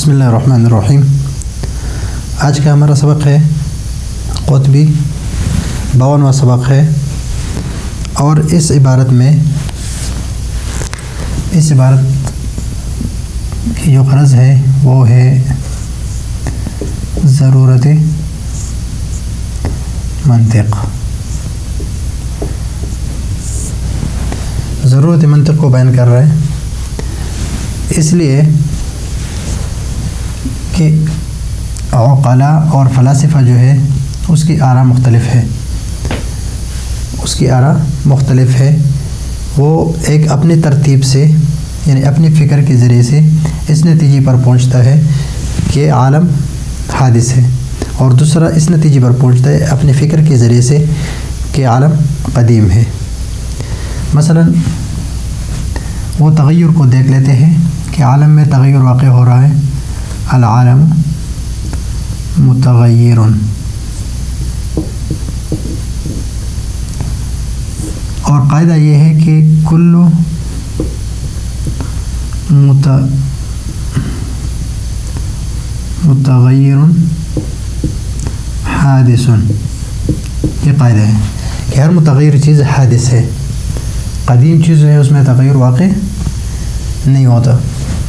بسم اللہ الرحمن الرحیم۔ آج کا ہمارا سبق ہے قطبی 52واں سبق ہے، اور اس عبارت کی جو غرض ہے وہ ہے ضرورت منطق کو بیان کر رہا ہے، اس لیے کہ عقلاء اور فلاسفہ جو ہے اس کی آراء مختلف ہے، وہ ایک اپنی ترتیب سے یعنی اپنی فکر کے ذریعے سے اس نتیجے پر پہنچتا ہے کہ عالم حادث ہے، اور دوسرا اس نتیجے پر پہنچتا ہے اپنی فکر کے ذریعے سے کہ عالم قدیم ہے۔ مثلا وہ تغیر کو دیکھ لیتے ہیں کہ عالم میں تغیر واقع ہو رہا ہے، العالم متغیر، اور قاعدہ یہ ہے کہ کل متغیر حادث، یہ قاعدہ ہے کہ ہر متغیر چیز حادث ہے، قدیم چیز ہے اس میں تغیر واقع نہیں ہوتا۔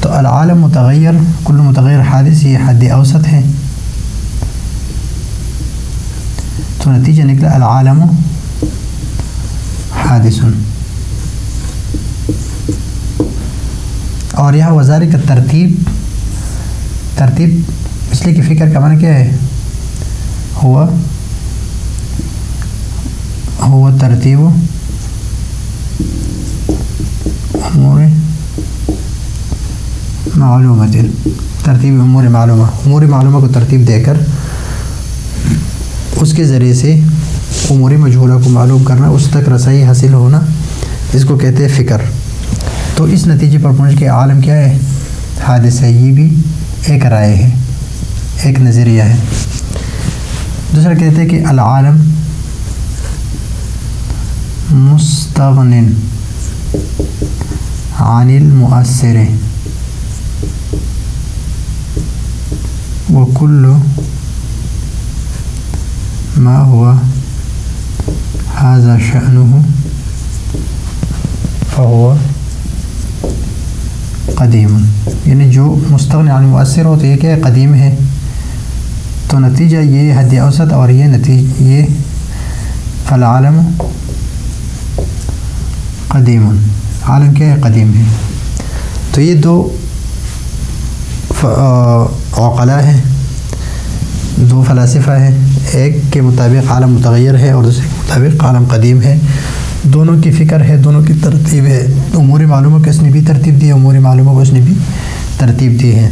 تو العالم متغیر، کل متغیر حادث، یہ حد اوسط ہے، تو نتیجہ نکلا العالم حادث۔ اور یہاں وزارت کا ترتیب اس لیے کہ فکر کا معنی کیا ہے، ہوا ترتیب امور معلومات، ترتیب امور معلومہ کو ترتیب دے کر اس کے ذریعے سے امور مجہولہ کو معلوم کرنا، اس تک رسائی حاصل ہونا، اس کو کہتے ہیں فکر۔ تو اس نتیجے پر پہنچ کے عالم کیا ہے، حادث ہے، یہ بھی ایک رائے ہے، ایک نظریہ ہے۔ دوسرا کہتے ہیں کہ العالم مستغن عن المؤثر وكل ما هو هذا شأنه فهو قدیم، یعنی جو مستغنی عن المؤثر ہو تو یہ کیا قدیم ہے، تو نتیجہ یہ حد اوسط، اور یہ فالعالم قدیم، عالم کیا ہے، قدیم ہے۔ تو یہ دو عقلاء ہیں، دو فلاسفہ ہیں، ایک کے مطابق عالم متغیر ہے اور دوسرے کے مطابق عالم قدیم ہے، دونوں کی فکر ہے، دونوں کی ترتیب ہے، امور معلومہ کو اس نے بھی ترتیب دی ہے، امور معلومہ کو اس نے بھی ترتیب دی ہے۔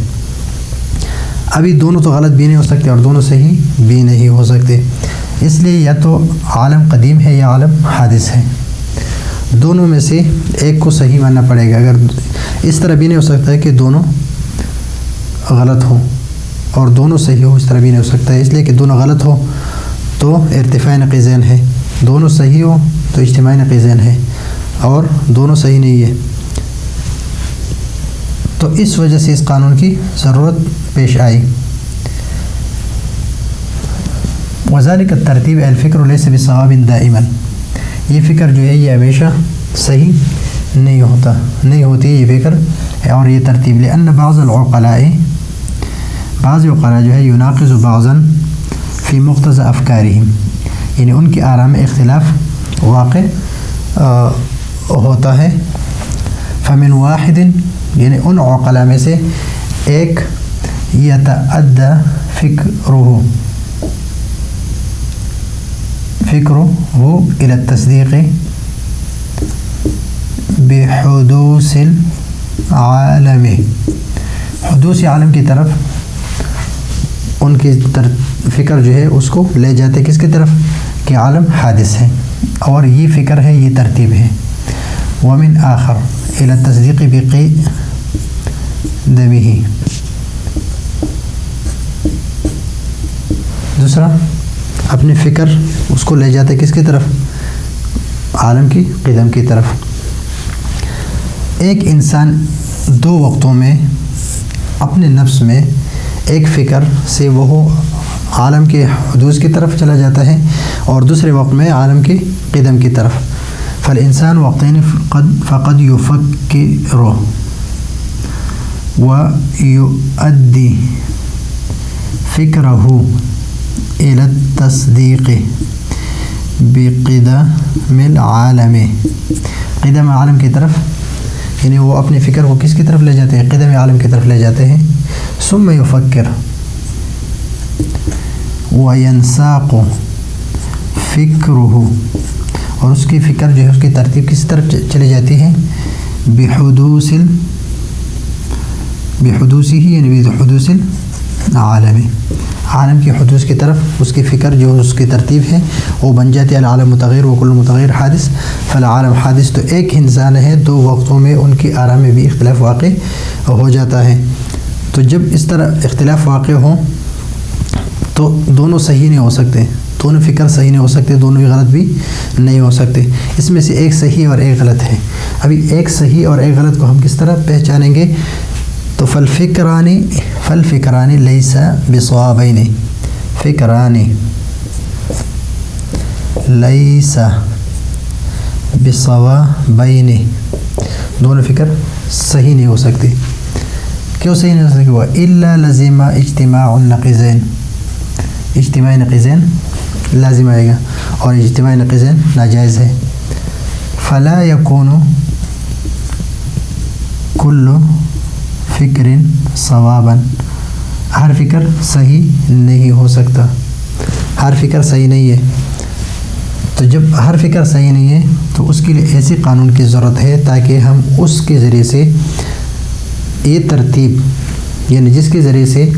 ابھی دونوں تو غلط بھی نہیں ہو سکتے اور دونوں صحیح بھی نہیں ہو سکتے، اس لیے یا تو عالم قدیم ہے یا عالم حادث ہے، دونوں میں سے ایک کو صحیح ماننا پڑے گا۔ اگر اس طرح بھی نہیں ہو سکتا ہے کہ دونوں غلط ہوں اور دونوں صحیح ہو، اس طرح بھی نہیں ہو سکتا ہے، اس لیے کہ دونوں غلط ہو تو ارتفاع نقیضین ہے، دونوں صحیح ہو تو اجتماعی نقیضین ہے، اور دونوں صحیح نہیں ہے، تو اس وجہ سے اس قانون کی ضرورت پیش آئی۔ وذالک الترتیب الفکر لیس بصواب دائما، یہ فکر جو ہے یہ ہمیشہ صحیح نہیں ہوتی یہ فکر، اور یہ ترتیب لأن بعض العقلاء، بعض عقلاء جو ہے يناقض بعضا فی مقتضى افکارہم، یعنی ان کی آراء میں اختلاف واقع ہوتا ہے، فمن واحد، یعنی ان عقلاء میں سے ایک، یتعدی فکرہ الی التصدیق بحدوث العالم، حدوث عالم کی طرف ان کی فکر جو ہے اس کو لے جاتے کس کی طرف، کہ عالم حادث ہے، اور یہ فکر ہے، یہ ترتیب ہے۔ ومن آخر الی التصدیق بقدمہ، دوسرا اپنی فکر اس کو لے جاتے کس کی طرف، عالم کی قدم کی طرف۔ ایک انسان دو وقتوں میں اپنے نفس میں ایک فکر سے وہ عالم کے حدوث کی طرف چلا جاتا ہے اور دوسرے وقت میں عالم کے قدم کی طرف. فالانسان وقتین فقد یفکر ویؤدی فکرہ الی التصدیق بقدم العالم. قدم عالم کی طرف یعنی وہ اپنے فکر کو کس کی طرف لے جاتے ہیں؟ قدم عالم کی طرف لے جاتے ہیں. ثم یفکر وینساق فکرہ، اور اس کی فکر جو ہے اس کی ترتیب کس طرف چلی جاتی ہے؟ بحدوث ہی یعنی بحدوث العالم، عالم کی حدوث کی طرف اس کی فکر جو اس کی ترتیب ہے وہ بن جاتی ہے. العالم متغیر وکل متغیر حادث، فالعالم حادث. تو ایک انسان ہے، دو وقتوں میں ان کی آرا میں بھی اختلاف واقع ہو جاتا ہے. تو جب اس طرح اختلاف واقع ہوں تو دونوں صحیح نہیں ہو سکتے، دونوں فکر صحیح نہیں ہو سکتے، دونوں ہی غلط بھی نہیں ہو سکتے. اس میں سے ایک صحیح اور ایک غلط ہے. ابھی ایک صحیح اور ایک غلط کو ہم کس طرح پہچانیں گے؟ تو فالفکران لیس بصوابین، فکران لیس بصوابین، دونوں فکر صحیح نہیں ہو سکتے. کیوں صحیح نہیں ہو سکتے؟ وہ الا لزم اجتماع النقیضین، اجتماع نقیضین لازم آئے گا اور اجتماع نقیضین ناجائز ہے. فلا یکون کل فکر صوابا، ہر فکر صحیح نہیں ہو سکتا، ہر فکر صحیح نہیں ہے. تو جب ہر فکر صحیح نہیں ہے تو اس کے لیے ایسی قانون کی ضرورت ہے تاکہ ہم اس کے ذریعے سے یہ ترتیب یعنی جس کے ذریعے سے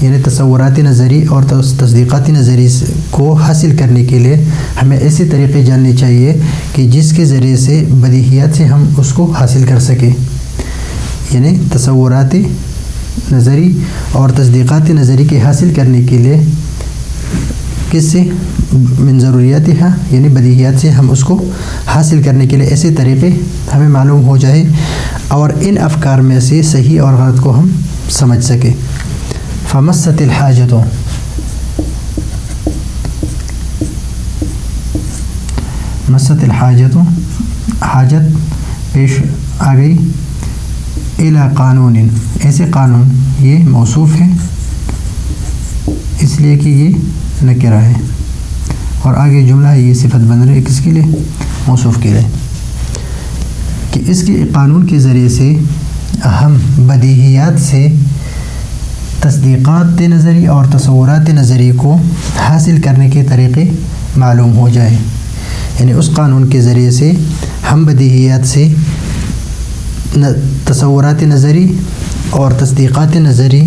یعنی تصوراتی نظری اور تصدیقاتی نظری کو حاصل کرنے کے لیے ہمیں ایسے طریقے جاننے چاہیے کہ جس کے ذریعے سے بدیہیات سے ہم اس کو حاصل کر سکیں. یعنی تصوراتی نظری اور تصدیقاتی نظری کے حاصل کرنے کے لیے کس سے؟ من ضروریاتها یعنی بدیہیات سے ہم اس کو حاصل کرنے کے لیے ایسے طریقے ہمیں معلوم ہو جائے اور ان افکار میں سے صحیح اور غلط کو ہم سمجھ سکیں. فمست الحاجت، مست الحاجت، حاجت پیش آ گئی. الی قانون، ایسے قانون، یہ موصوف ہے اس لیے کہ یہ نکرہ ہے اور آگے جملہ ہے یہ صفت بن رہی ہے کس کے لیے؟ موصوف کے لیے. کہ اس کے قانون کے ذریعے سے ہم بدیہیات سے تصدیقات نظری اور تصورات نظری کو حاصل کرنے کے طریقے معلوم ہو جائیں. یعنی اس قانون کے ذریعے سے ہم بدیہیات سے تصورات نظری اور تصدیقات نظری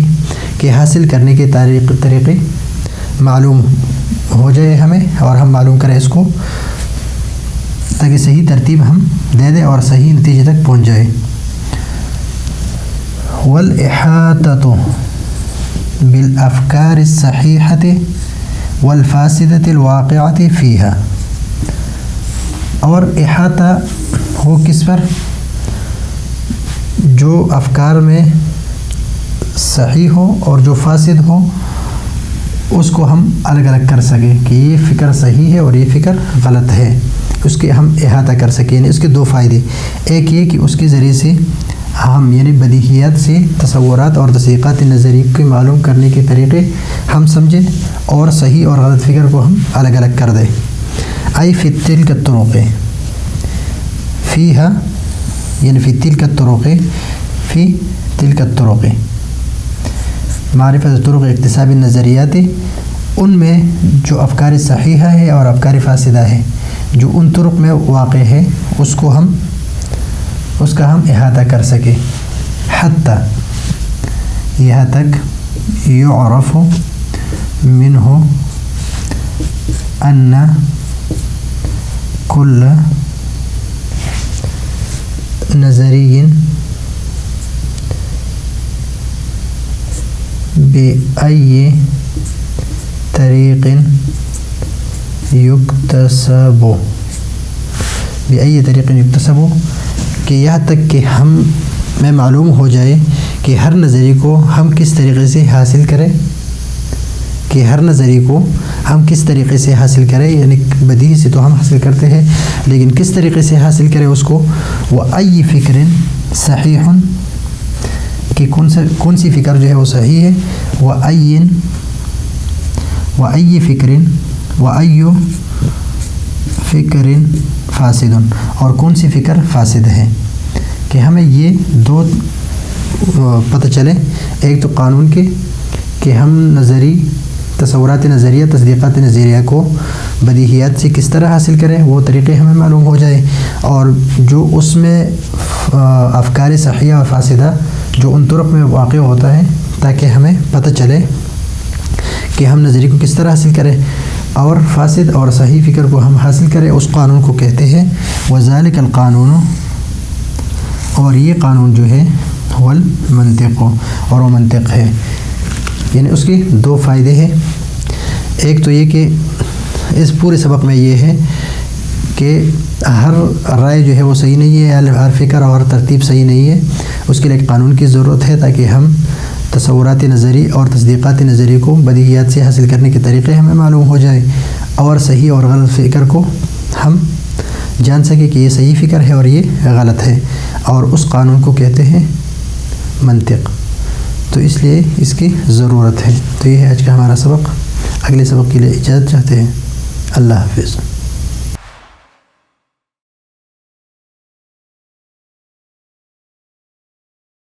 کے حاصل کرنے کے طریقے معلوم ہو جائے ہمیں اور ہم معلوم کریں اس کو تاکہ صحیح ترتیب ہم دے دیں اور صحیح نتیجے تک پہنچ جائے. والاحاطۃ بالافکار الصحیحۃ والفاسدۃ الواقعۃ فیہا، اور احاطہ ہو کس پر؟ جو افکار میں صحیح ہو اور جو فاسد ہو اس کو ہم الگ الگ کر سکیں کہ یہ فکر صحیح ہے اور یہ فکر غلط ہے، اس کے ہم احاطہ کر سکیں. یعنی اس کے دو فائدے، ایک یہ کہ اس کے ذریعے سے ہم یعنی بدیہیات سے تصورات اور تصدیقات نظری کو معلوم کرنے کے طریقے ہم سمجھیں اور صحیح اور غلط فکر کو ہم الگ الگ کر دیں. ای فی تلک الطرق فیہا یعنی فی تلک الطرق، فی تلک الطرق معرفت طرق اکتساب نظریات، ان میں جو افکار صحیحہ ہے اور افکار فاسدہ ہے جو ان طرق میں واقع ہے اس کا ہم احاطہ کر سکیں. حتیٰ یہاں تک یعرف منہ ان کل نظری بأي طریق یکتسب کہ یہاں تک کہ ہم میں معلوم ہو جائے کہ ہر نظریے کو ہم کس طریقے سے حاصل کریں، کہ ہر نظریے کو ہم کس طریقے سے حاصل کریں، یعنی بدیہی سے تو ہم حاصل کرتے ہیں لیکن کس طریقے سے حاصل کریں اس کو۔ وَأَيِّ فِكْرٍ صحیح، کہ کون سی فکر جو ہے وہ صحیح ہے۔ وَأَيٍّ فِكْرٍ فاسد، اور کون سی فکر فاسد ہے، کہ ہمیں یہ دو پتہ چلے، ایک تو قانون کے کہ ہم تصورات نظریہ، تصدیقات نظریہ کو بدیہیات سے کس طرح حاصل کریں، وہ طریقے ہمیں معلوم ہو جائے، اور جو اس میں افکار صحیحہ اور فاسدہ جو ان طرق میں واقع ہوتا ہے، تاکہ ہمیں پتہ چلے کہ ہم نظریے کو کس طرح حاصل کریں، اور فاسد اور صحیح فکر کو ہم حاصل کریں، اس قانون کو کہتے ہیں وَذَلِكَ الْقَانُونُ، اور یہ قانون جو ہے هو المنطق، اور وہ منطق ہے۔ یعنی اس کے دو فائدے ہیں، ایک تو یہ کہ اس پورے سبق میں یہ ہے کہ ہر رائے جو ہے وہ صحیح نہیں ہے، ہر فکر اور ترتیب صحیح نہیں ہے، اس کے لیے ایک قانون کی ضرورت ہے تاکہ ہم تصورات نظری اور تصدیقات نظری کو بدیہیات سے حاصل کرنے کے طریقے ہمیں معلوم ہو جائے، اور صحیح اور غلط فکر کو ہم جان سکیں کہ یہ صحیح فکر ہے اور یہ غلط ہے، اور اس قانون کو کہتے ہیں منطق۔ تو اس لیے اس کی ضرورت ہے۔ تو یہ ہے آج کا ہمارا سبق۔ اگلے سبق کے لیے اجازت چاہتے ہیں۔ اللہ حافظ۔